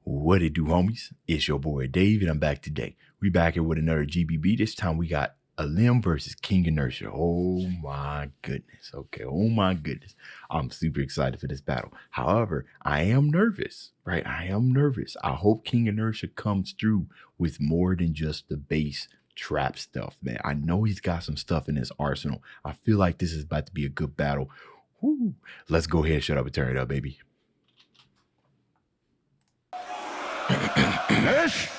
What it do, homies? It's your boy Dave, and I'm back today. We back here with another GBB. This time we got Alim versus King Inertia. Oh my goodness. Okay, oh my goodness. I'm super excited for this battle. However, I am nervous, right? I am nervous. I hope King Inertia comes through with more than just the bass trap stuff, man. I know he's got some stuff in his arsenal. I feel like this is about to be a good battle. Woo. Let's go ahead, shut up and turn it up, baby. Ish.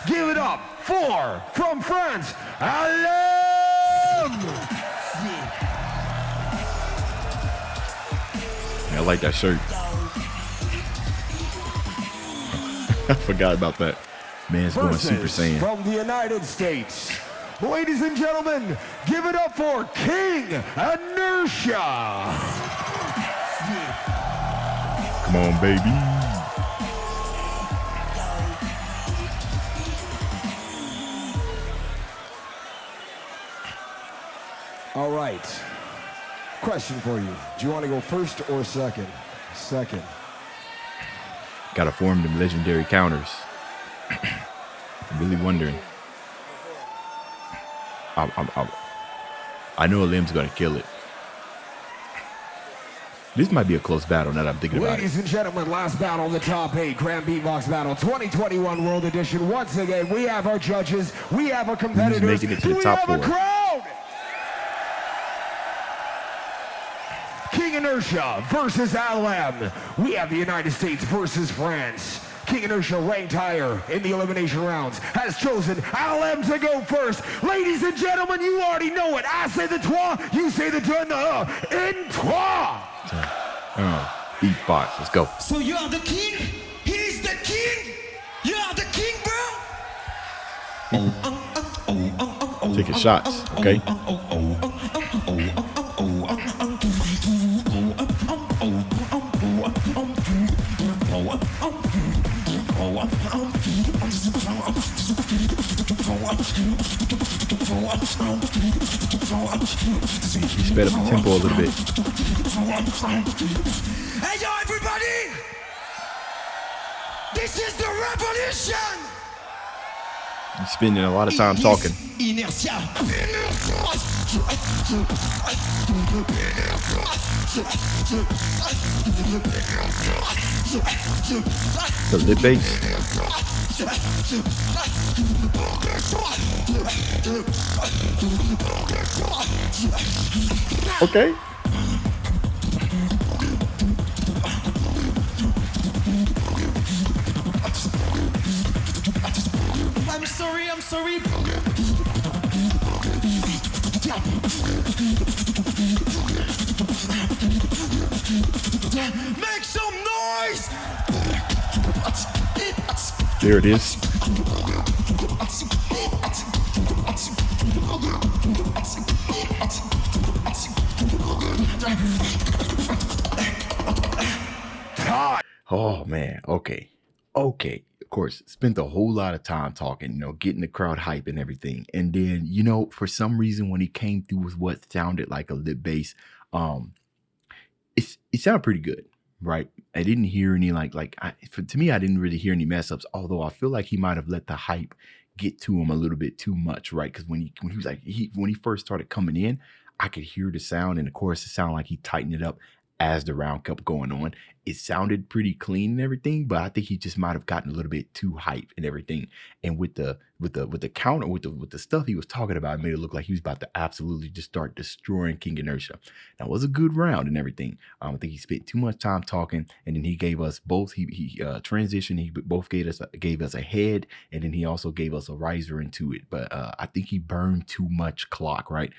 Give it up for, from France, Alem! I like that shirt. I forgot about that. Man's going Super Saiyan. From the United States, ladies and gentlemen, give it up for King Inertia! Come on, baby. All right. Question for you. Do you want to go first or second? Second. Gotta form them legendary counters. I'm really wondering. I know Alim's gonna kill it. This might be a close battle now that I'm thinking about it. Ladies and gentlemen, last battle of the top 8 Grand Beatbox Battle 2021 World Edition. Once again, we have our judges, we have our competitors. Who's making it to the top 4? We have a crowd! King Inertia versus Alem. We have the United States versus France. King Inertia, ranked higher in the elimination rounds, has chosen Alem to go first. Ladies and gentlemen, you already know it. I say the trois, you say the deux, in trois. Beatbox, let's go. So you are the king, he's the king, you are the king, bro. Taking shots, okay? Sped up the tempo a little bit. Hey yo, everybody! This is the revolution! You're spending a lot of time talking. Inertia. The lip bass. Okay. I'm sorry. Make some noise! There it is. Oh man, okay. Of course, spent a whole lot of time talking, getting the crowd hype and everything. And then, for some reason, when he came through with what sounded like a lip bass, it sounded pretty good, right? I didn't hear any to me, I didn't really hear any mess ups. Although I feel like he might have let the hype get to him a little bit too much, right? Because when he first started coming in, I could hear the sound, and of course, it sounded like he tightened it up as the round kept going on. It sounded pretty clean and everything, but I think he just might have gotten a little bit too hype and everything. And with the counter, with the stuff he was talking about, it made it look like he was about to absolutely just start destroying King Inertia. Now, it was a good round and everything. I think he spent too much time talking, and then he gave us both. He transitioned. He both gave us a head, and then he also gave us a riser into it. But I think he burned too much clock, right?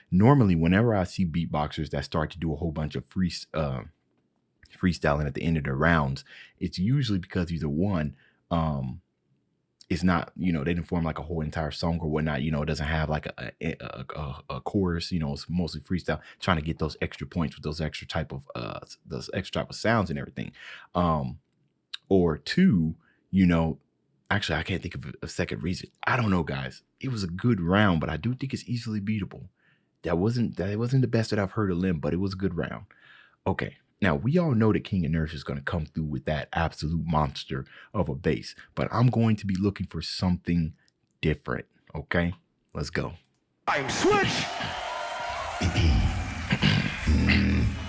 Normally, whenever I see beatboxers that start to do a whole bunch of freestyling at the end of the rounds, it's usually because either one, it's not, they didn't form like a whole entire song or whatnot. It doesn't have like a chorus. It's mostly freestyle, trying to get those extra points with those extra type of sounds and everything. Or two, actually, I can't think of a second reason. I don't know, guys. It was a good round, but I do think it's easily beatable. That wasn't the best that I've heard of Lim, but it was a good round. Okay, Now, we all know that King Inertia is going to come through with that absolute monster of a bass, but I'm going to be looking for something different, okay? Let's go. I'm switch.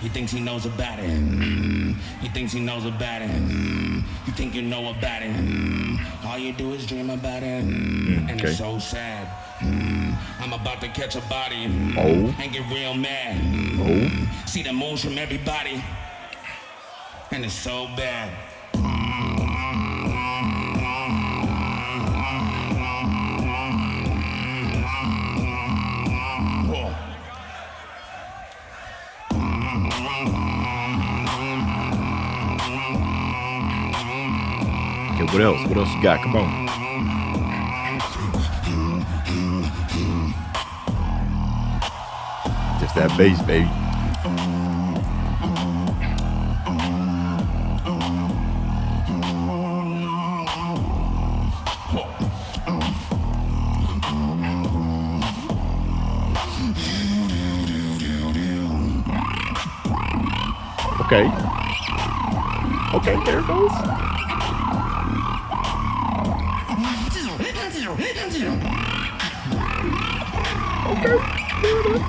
He thinks he knows about it. He thinks he knows about it. You think you know about it. All you do is dream about it. And okay. it's so sad. I'm about to catch a body. Oh. And get real mad. Oh. See the moves from everybody. And it's so bad. Okay, what else? What else you got? Come on. Just that bass, baby. Okay. Okay, there it goes. Okay. There it is.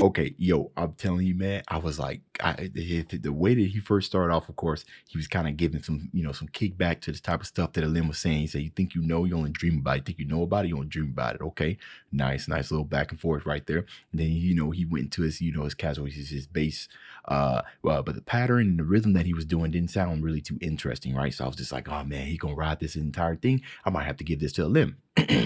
Okay, yo, I'm telling you, man, I was like, the way that he first started off, of course, he was kind of giving some, some kickback to the type of stuff that Alim was saying. He said, you think you know, you only dream about it. You think you know about it, you only dream about it. Okay, nice little back and forth right there. And then, he went into his, his casual, his bass. But the pattern and the rhythm that he was doing didn't sound really too interesting, right? So I was just like, oh man, he gonna ride this entire thing. I might have to give this to Alim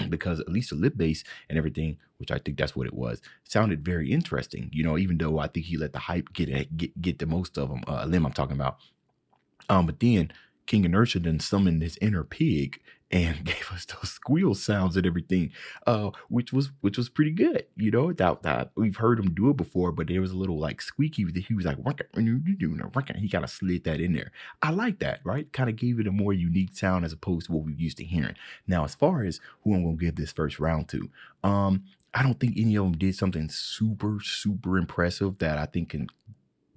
because at least the lip bass and everything, which I think that's what it was, sounded very interesting. Even though I think he let the hype get the most of them. Alim, I'm talking about. But then King Inertia then summoned his inner pig and gave us those squeal sounds and everything, which was pretty good. That we've heard him do it before, but there was a little like squeaky that he was like, he kind of slid that in there. I like that, right? Kind of gave it a more unique sound as opposed to what we're used to hearing. Now, as far as who I'm going to give this first round to, I don't think any of them did something super, super impressive that I think can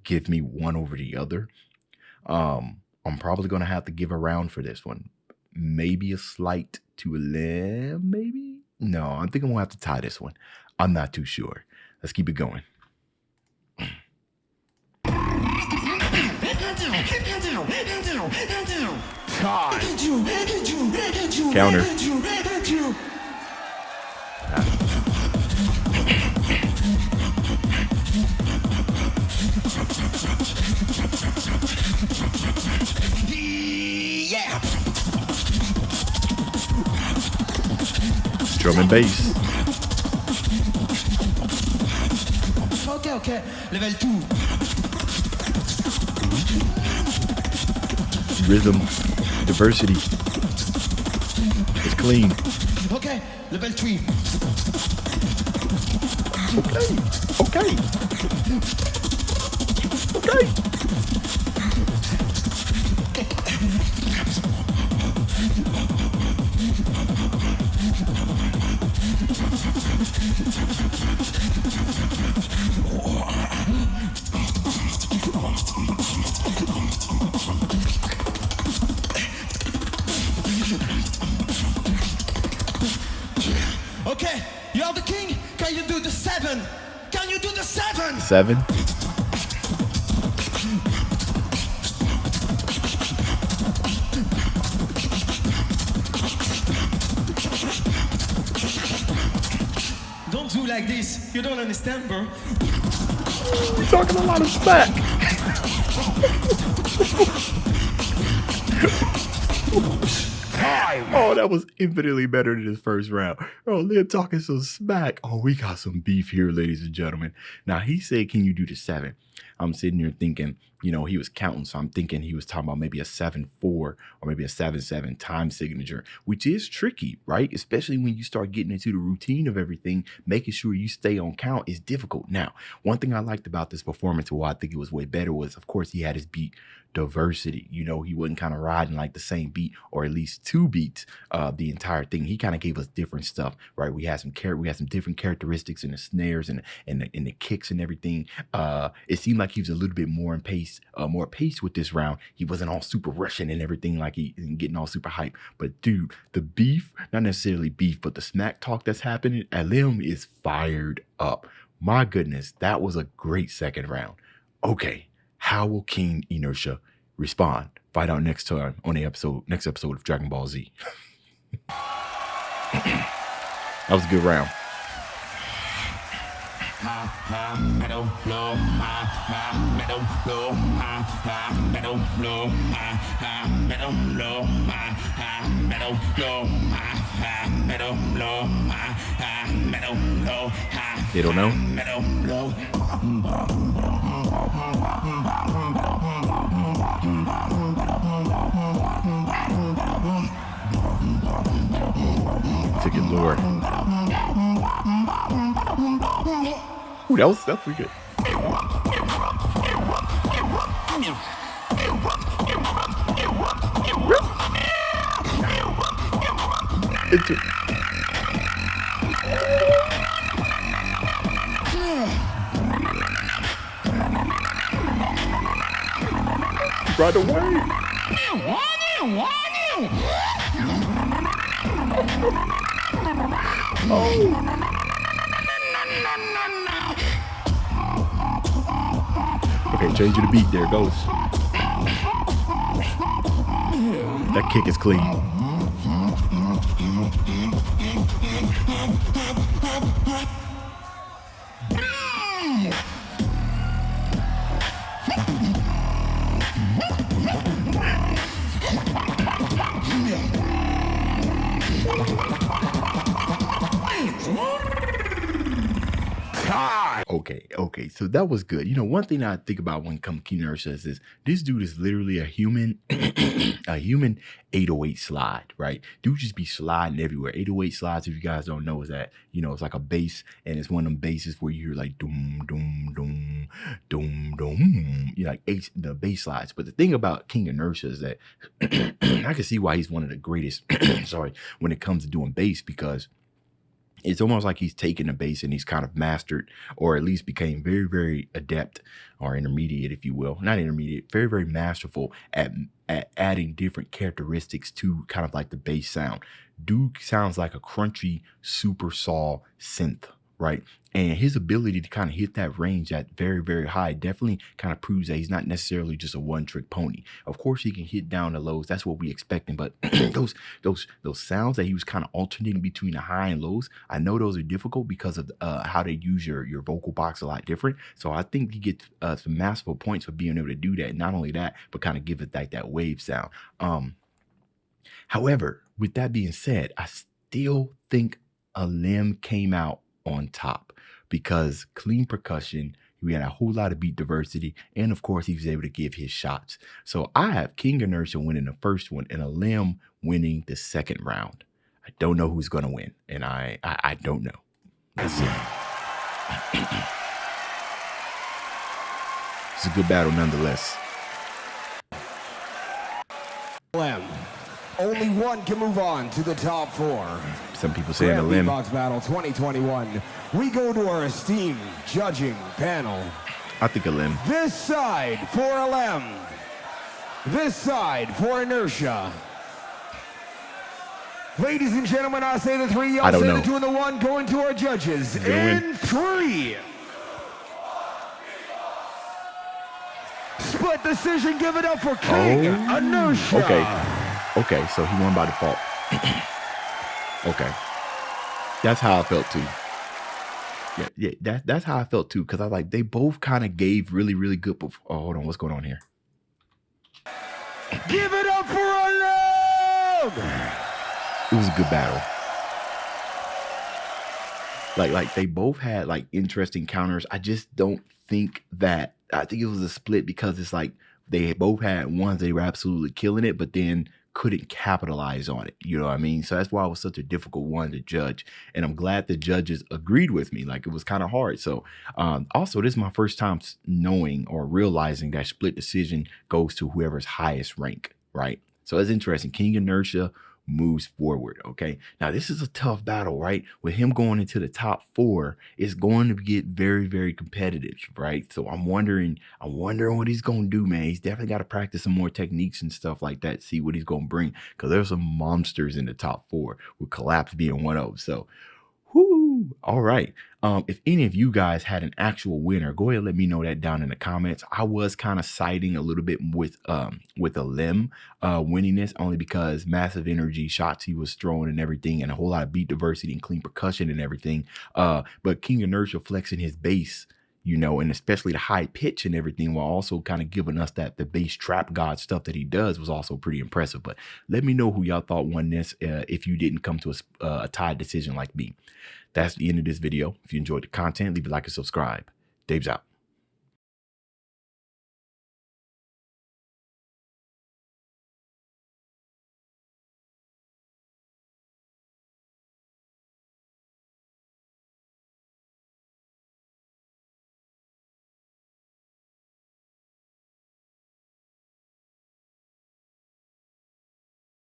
give me one over the other. I'm probably going to have to give a round for this one. Maybe a slight to Alem, maybe? No, I think I'm going to have to tie this one. I'm not too sure. Let's keep it going. Counter. Yeah. Drum and bass. Okay. Level 2. Rhythm. Diversity. It's clean. Okay. Level 3. Okay. Okay, you're the king. Can you do the 7? Can you do the 7? 7. Don't do like this. You don't understand, bro. We're talking a lot of smack. Time. Oh Oh, that was infinitely better than his first round. Oh, they're talking some smack. Oh, we got some beef here, ladies and gentlemen. Now, he said, can you do the 7? I'm sitting here thinking, you know, he was counting. So I'm thinking he was talking about maybe a 7-4 or maybe a 7-7 time signature, which is tricky, right? Especially when you start getting into the routine of everything, making sure you stay on count is difficult. Now, one thing I liked about this performance, why I think it was way better, was, of course, he had his beat diversity. You know, he wasn't kind of riding like the same beat or at least 2 beats the entire thing. He kind of gave us different stuff, right? We had some different characteristics in the snares and the kicks and everything. It seemed like he was a little bit more pace with this round. He wasn't all super rushing and everything, like he getting all super hype. But dude, the beef, not necessarily beef, but the smack talk that's happening, Alim is fired up. My goodness, that was a great second round. Okay, how will King Inertia respond? Find out next time on the next episode of Dragon Ball Z. That was a good round. They don't know? Took it lower. Ooh, that was pretty good. Right away. Oh. Okay, changing the beat. There it goes. That kick is clean. Okay, so that was good. You know, one thing I think about when it comes to Inertia is this dude is literally a human, a human 808 slide, right? Dude just be sliding everywhere. 808 slides, if you guys don't know, is that, you know, it's like a bass, and it's one of them basses where you hear like doom, doom, doom, doom, doom, you know, like the bass slides. But the thing about King Inertia is that I can see why he's one of the greatest, sorry, when it comes to doing bass, because it's almost like he's taken the bass and he's kind of mastered, or at least became very, very adept or intermediate, if you will. Not intermediate, very, very masterful at adding different characteristics to kind of like the bass sound. Dude sounds like a crunchy, super saw synth, right? And his ability to kind of hit that range at very, very high definitely kind of proves that he's not necessarily just a one-trick pony. Of course, he can hit down the lows. That's what we expecting. But those sounds that he was kind of alternating between the high and lows, I know those are difficult because of how they use your vocal box a lot different. So I think he gets some masterful points for being able to do that. Not only that, but kind of give it like that wave sound. However, with that being said, I still think Alim came out on top, because clean percussion, we had a whole lot of beat diversity, and of course he was able to give his shots. So I have King Inertia winning the first one and Alim winning the second round. I don't know who's gonna win, and I don't know. Let's see. It's a good battle nonetheless. Alem. Only one can move on to the top 4. Some people saying Alim. BEATBOX Battle 2021. We go to our esteemed judging panel. I think Alim. This side for Alem. This side for Inertia. Ladies and gentlemen, I say the 3, y'all say the 2 and the 1, going to our judges in 3. Split decision, give it up for King Inertia. Okay, so he won by default. Okay. That's how I felt too. Yeah, that's how I felt too, because I like, they both kind of gave really, really good. Oh, hold on, what's going on here? Give it up for Alem! It was a good battle. Like they both had like interesting counters. I just don't think that I think it was a split because it's like they both had ones they were absolutely killing it, but then couldn't capitalize on it. You know what I mean? So that's why it was such a difficult one to judge. And I'm glad the judges agreed with me. Like it was kind of hard. So also this is my first time knowing or realizing that split decision goes to whoever's highest rank, right? So it's interesting. King Inertia moves forward. Okay. Now this is a tough battle, right? With him going into the top 4, it's going to get very, very competitive, right? So I'm wondering what he's going to do, man. He's definitely got to practice some more techniques and stuff like that. See what he's going to bring. Cause there's some monsters in the top 4 with Collapse being one of them. So, whoo, all right. If any of you guys had an actual winner, go ahead and let me know that down in the comments. I was kind of siding a little bit with Alim winning this only because massive energy shots he was throwing and everything, and a whole lot of beat diversity and clean percussion and everything. But King Inertia flexing his bass, you know, and especially the high pitch and everything, while also kind of giving us that the bass trap god stuff that he does was also pretty impressive. But let me know who y'all thought won this if you didn't come to a tied decision like me. That's the end of this video. If you enjoyed the content, leave a like and subscribe. Dave's out.